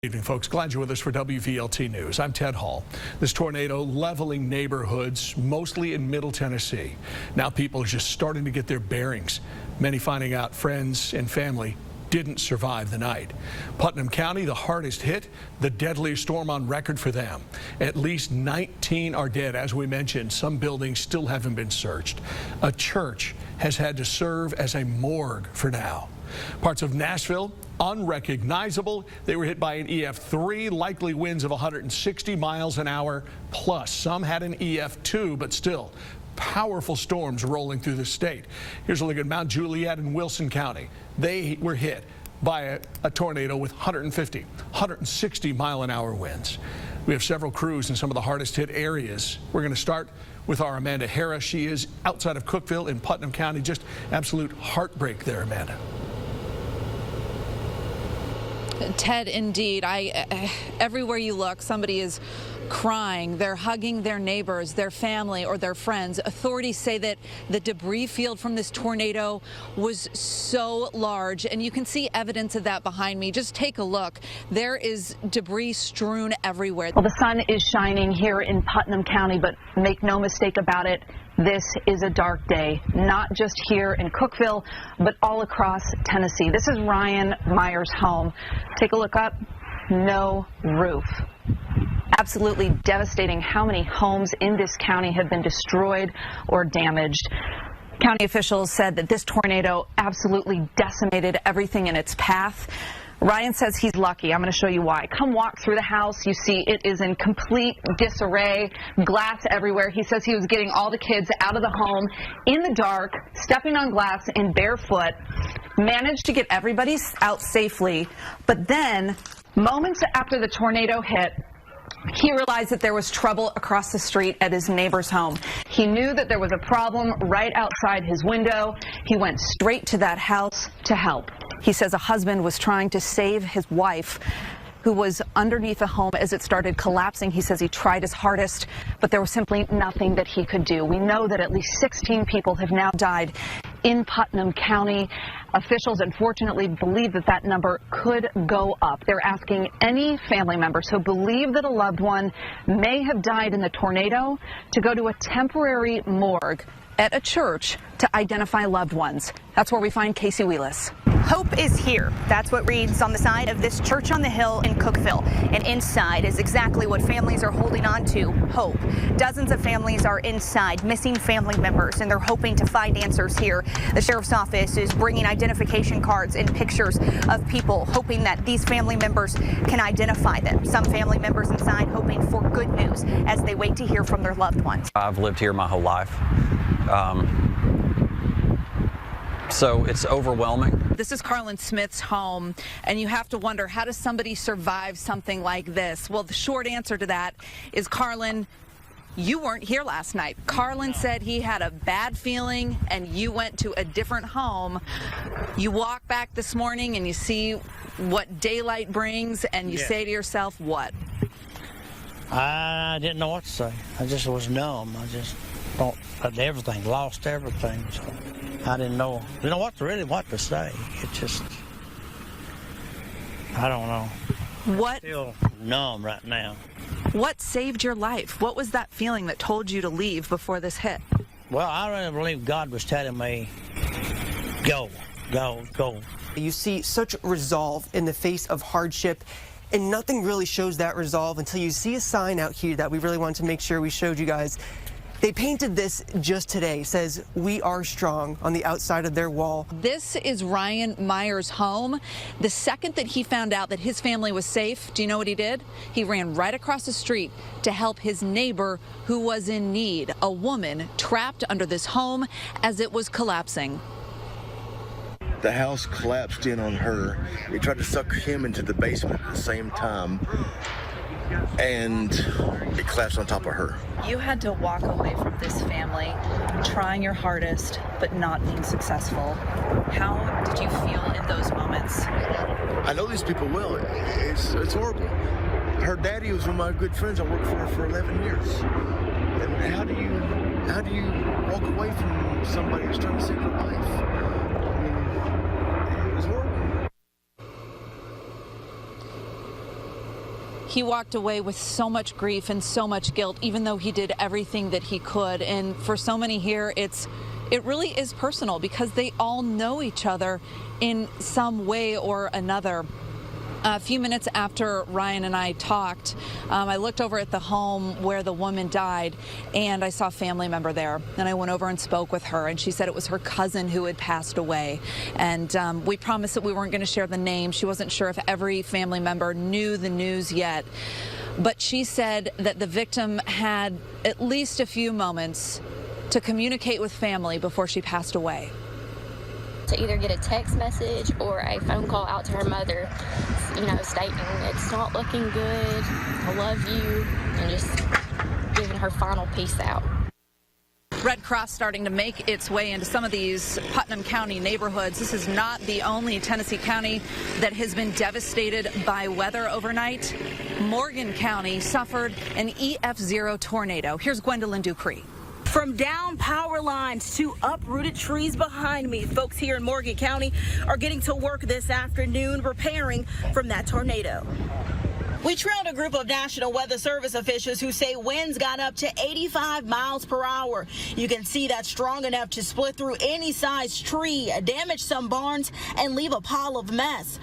Good evening, folks. Glad you're with us for WVLT News. I'm Ted Hall. This tornado leveling neighborhoods, mostly in Middle Tennessee. Now people are just starting to get their bearings. Many finding out friends and family didn't survive the night. Putnam County, the hardest hit, the deadliest storm on record for them. At least 19 are dead. As we mentioned, some buildings still haven't been searched. A church has had to serve as a morgue for now. Parts of Nashville, unrecognizable. They were hit by an EF3, likely winds of 160 miles an hour plus. Some had an EF2, but still powerful storms rolling through the state. Here's a look at Mount Juliet in Wilson County. They were hit by a tornado with 150, 160 mile an hour winds. We have several crews in some of the hardest hit areas. We're going to start with our Amanda Harris. She is outside of Cookeville in Putnam County. Just absolute heartbreak there, Amanda. Ted, indeed. Everywhere you look, somebody is crying. They're hugging their neighbors, their family, or their friends. Authorities say that the debris field from this tornado was so large, and you can see evidence of that behind me. Just take a look. There is debris strewn everywhere. Well, the sun is shining here in Putnam County, but make no mistake about it, this is a dark day, not just here in Cookeville, but all across Tennessee. This is Ryan Myers' home. Take a look up. No roof. Absolutely devastating how many homes in this county have been destroyed or damaged. County officials said that this tornado absolutely decimated everything in its path. Ryan says he's lucky. I'm going to show you why. Come walk through the house. You see it is in complete disarray, glass everywhere. He says he was getting all the kids out of the home in the dark, stepping on glass in barefoot, managed to get everybody out safely. But then, moments after the tornado hit, he realized that there was trouble across the street at his neighbor's home. He knew that there was a problem right outside his window. He went straight to that house to help. He says a husband was trying to save his wife, who was underneath the home as it started collapsing. He says he tried his hardest, but there was simply nothing that he could do. We know that at least 16 people have now died in Putnam County. Officials unfortunately believe that that number could go up. They're asking any family members who believe that a loved one may have died in the tornado to go to a temporary morgue at a church to identify loved ones. That's where we find Casey Wheelis. Hope is here. That's what reads on the side of this church on the hill in Cookeville. And inside is exactly what families are holding on to, hope. Dozens of families are inside, missing family members, and they're hoping to find answers here. The sheriff's office is bringing identification cards and pictures of people, hoping that these family members can identify them. Some family members inside hoping for good news as they wait to hear from their loved ones. I've lived here my whole life. So it's overwhelming. This is Carlin Smith's home, and you have to wonder, how does somebody survive something like this? Well, the short answer to that is, Carlin, you weren't here last night. Carlin said he had a bad feeling, and you went to a different home. You walk back this morning, and you see what daylight brings, and you say to yourself, what? I didn't know what to say. I just was numb. I just thought everything, lost everything. So I didn't know what to say. It just, I don't know. What? Still numb right now. What saved your life? What was that feeling that told you to leave before this hit? Well, I really believe God was telling me, go, go, go. You see such resolve in the face of hardship, and nothing really shows that resolve until you see a sign out here that we really wanted to make sure we showed you guys. They painted this just today. It says, "We are strong," on the outside of their wall. This is Ryan Myers' home. The second that he found out that his family was safe, do you know what he did? He ran right across the street to help his neighbor who was in need, a woman trapped under this home as it was collapsing. The house collapsed in on her. They tried to suck him into the basement at the same time, and it collapsed on top of her. You had to walk away from this family, trying your hardest, but not being successful. How did you feel in those moments? I know these people well. It's horrible. Her daddy was one of my good friends. I worked for her for 11 years. And how do you walk away from somebody who's trying to save your life? He walked away with so much grief and so much guilt, even though he did everything that he could. And for so many here, it really is personal because they all know each other in some way or another. A few minutes after Ryan and I talked, I looked over at the home where the woman died, and I saw a family member there. And I went over and spoke with her, and she said it was her cousin who had passed away. And we promised that we weren't going to share the name. She wasn't sure if every family member knew the news yet. But she said that the victim had at least a few moments to communicate with family before she passed away. To either get a text message or a phone call out to her mother, stating it's not looking good, I love you, and just giving her final peace out. Red Cross starting to make its way into some of these Putnam County neighborhoods. This is not the only Tennessee county that has been devastated by weather overnight. Morgan County suffered an EF0 tornado. Here's Gwendolyn Dupree. From down power lines to uprooted trees behind me, folks here in Morgan County are getting to work this afternoon repairing from that tornado. We trailed a group of National Weather Service officials who say winds got up to 85 miles per hour. You can see that's strong enough to split through any size tree, damage some barns, and leave a pile of mess.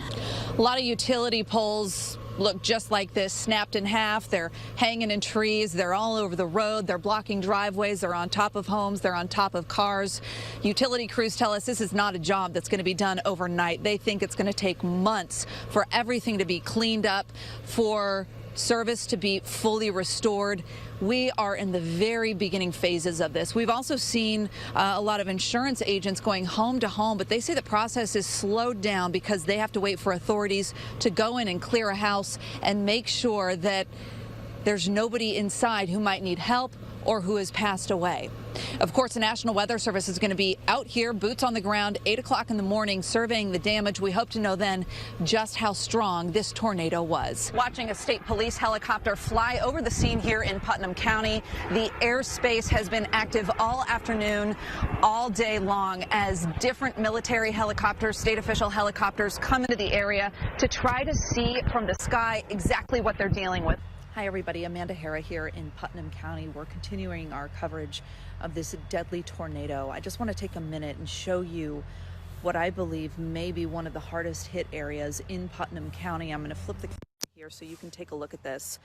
A lot of utility poles look just like this, snapped in half. They're hanging in trees. They're all over the road. They're blocking driveways. They're on top of homes. They're on top of cars. Utility crews tell us this is not a job that's going to be done overnight. They think it's going to take months for everything to be cleaned up, for service to be fully restored. We are in the very beginning phases of this. We've also seen a lot of insurance agents going home to home, but they say the process is slowed down because they have to wait for authorities to go in and clear a house and make sure that there's nobody inside who might need help or who has passed away. Of course, the National Weather Service is going to be out here, boots on the ground, 8 o'clock in the morning, surveying the damage. We hope to know then just how strong this tornado was. Watching a state police helicopter fly over the scene here in Putnam County. The airspace has been active all afternoon, all day long, as different military helicopters, state official helicopters come into the area to try to see from the sky exactly what they're dealing with. Hi, everybody. Amanda Hara here in Putnam County. We're continuing our coverage of this deadly tornado. I just want to take a minute and show you what I believe may be one of the hardest hit areas in Putnam County. I'm going to flip the camera here so you can take a look at this.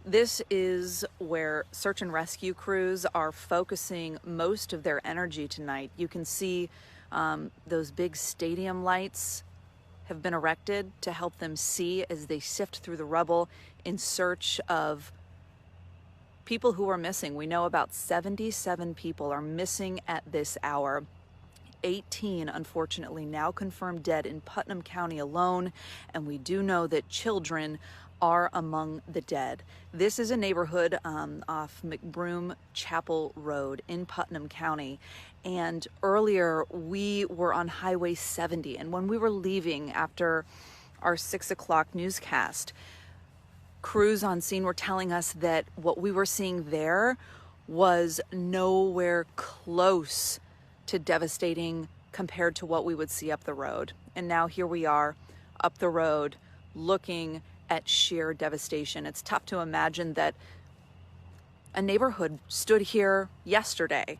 This is where search and rescue crews are focusing most of their energy tonight. You can see those big stadium lights have been erected to help them see as they sift through the rubble in search of people who are missing. We know about 77 people are missing at this hour. 18, unfortunately, now confirmed dead in Putnam County alone, and we do know that children are among the dead. This is a neighborhood off McBroom Chapel Road in Putnam County. And earlier we were on Highway 70, and when we were leaving after our 6 o'clock newscast, crews on scene were telling us that what we were seeing there was nowhere close to devastating compared to what we would see up the road. And now here we are up the road looking at sheer devastation. It's tough to imagine that a neighborhood stood here yesterday.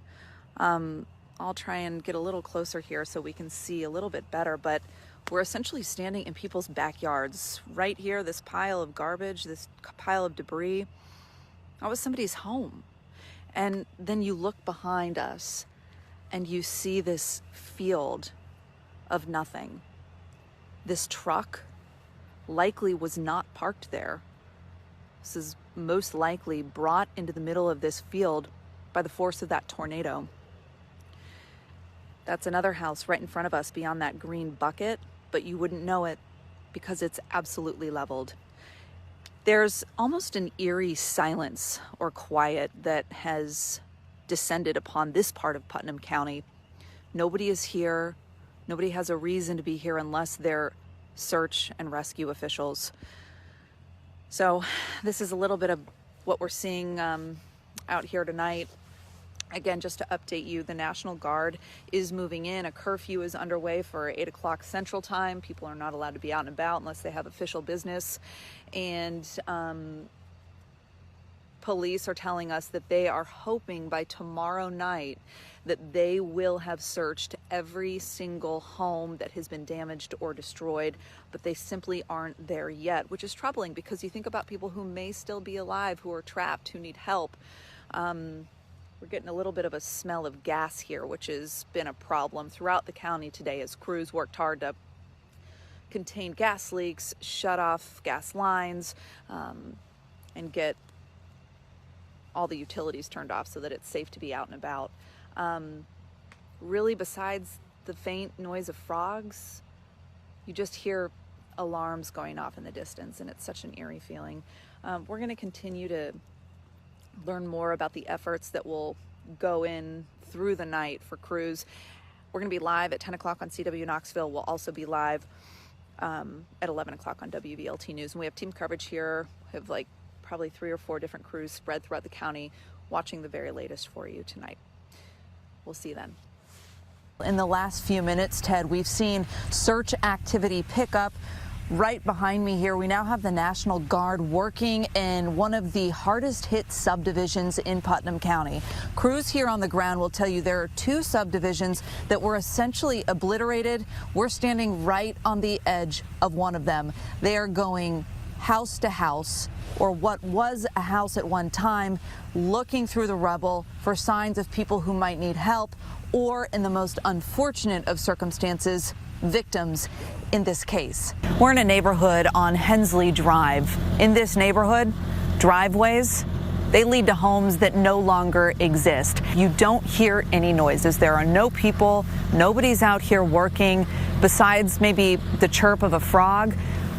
I'll try and get a little closer here so we can see a little bit better, but we're essentially standing in people's backyards. Right here, this pile of garbage, this pile of debris, that was somebody's home. And then you look behind us and you see this field of nothing. This truck likely was not parked there. This is most likely brought into the middle of this field by the force of that tornado. That's another house right in front of us beyond that green bucket, but you wouldn't know it because it's absolutely leveled. There's almost an eerie silence or quiet that has descended upon this part of Putnam County. Nobody is here. Nobody has a reason to be here unless they're search and rescue officials. So this is a little bit of what we're seeing out here tonight. Again, just to update you, the National Guard is moving in. A curfew is underway for 8 o'clock Central Time. People are not allowed to be out and about unless they have official business. And police are telling us that they are hoping by tomorrow night that they will have searched every single home that has been damaged or destroyed, but they simply aren't there yet, which is troubling because you think about people who may still be alive, who are trapped, who need help. We're getting a little bit of a smell of gas here, which has been a problem throughout the county today as crews worked hard to contain gas leaks, shut off gas lines, and get all the utilities turned off so that it's safe to be out and about. Really, besides the faint noise of frogs, you just hear alarms going off in the distance, and it's such an eerie feeling. We're going to continue to learn more about the efforts that will go in through the night for crews. We're going to be live at 10 o'clock on CW Knoxville. We'll also be live at 11 o'clock on WVLT News. And we have team coverage here. We have like probably 3 or 4 different crews spread throughout the county watching the very latest for you tonight. We'll see you then. In the last few minutes, Ted, we've seen search activity pick up. Right behind me here, we now have the National Guard working in one of the hardest hit subdivisions in Putnam County. Crews here on the ground will tell you there are 2 subdivisions that were essentially obliterated. We're standing right on the edge of one of them. They are going house to house, or what was a house at one time, looking through the rubble for signs of people who might need help, or in the most unfortunate of circumstances, victims in this case. We're in a neighborhood on Hensley Drive. In this neighborhood, driveways, they lead to homes that no longer exist. You don't hear any noises. There are no people, nobody's out here working. Besides maybe the chirp of a frog,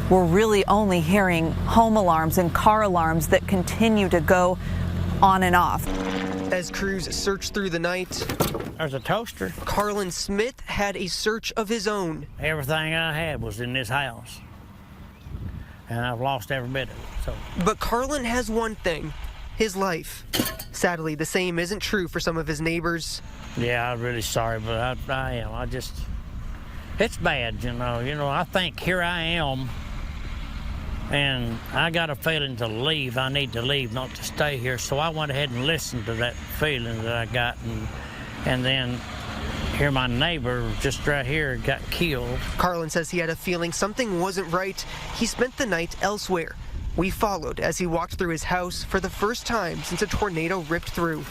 we're really only hearing home alarms and car alarms that continue to go on and off. As crews searched through the night, there's a toaster. Carlin Smith had a search of his own. Everything I had was in this house, and I've lost every bit of it. So. But Carlin has one thing, his life. Sadly, the same isn't true for some of his neighbors. Yeah, I'm really sorry, but I am. It's bad, you know. I think here I am, and I got a feeling to leave. I need to leave, not to stay here. So I went ahead and listened to that feeling that I got, and then here my neighbor just right here got killed. Carlin says he had a feeling something wasn't right. He spent the night elsewhere. We followed as he walked through his house for the first time since a tornado ripped through.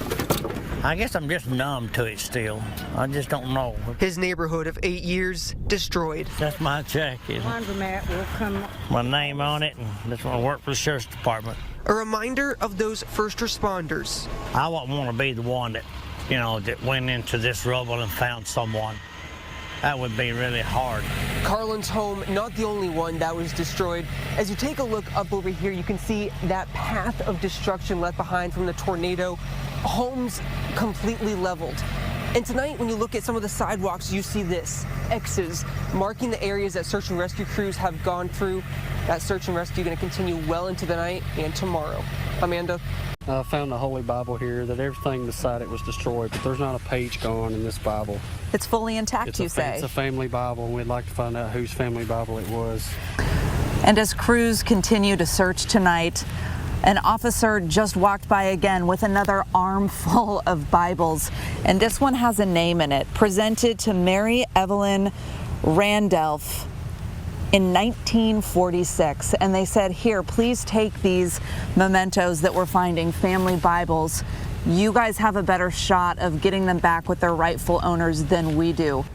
I guess I'm just numb to it still. I just don't know. His neighborhood of 8 years destroyed. That's my jacket. Laundromat will come. My name on it, and that's when I work for the sheriff's department. A reminder of those first responders. I wouldn't want to be the one that, that went into this rubble and found someone. That would be really hard. Carlin's home, not the only one that was destroyed. As you take a look up over here, you can see that path of destruction left behind from the tornado. Homes completely leveled. And tonight, when you look at some of the sidewalks, you see this, X's, marking the areas that search and rescue crews have gone through. That search and rescue going to continue well into the night and tomorrow. Amanda? I found the Holy Bible here that everything beside it was destroyed, but there's not a page gone in this Bible. It's fully intact, you say? It's a family Bible, and we'd like to find out whose family Bible it was. And as crews continue to search tonight, an officer just walked by again with another armful of Bibles, and this one has a name in it, presented to Mary Evelyn Randolph in 1946. And they said, here, please take these mementos that we're finding, family Bibles. You guys have a better shot of getting them back with their rightful owners than we do.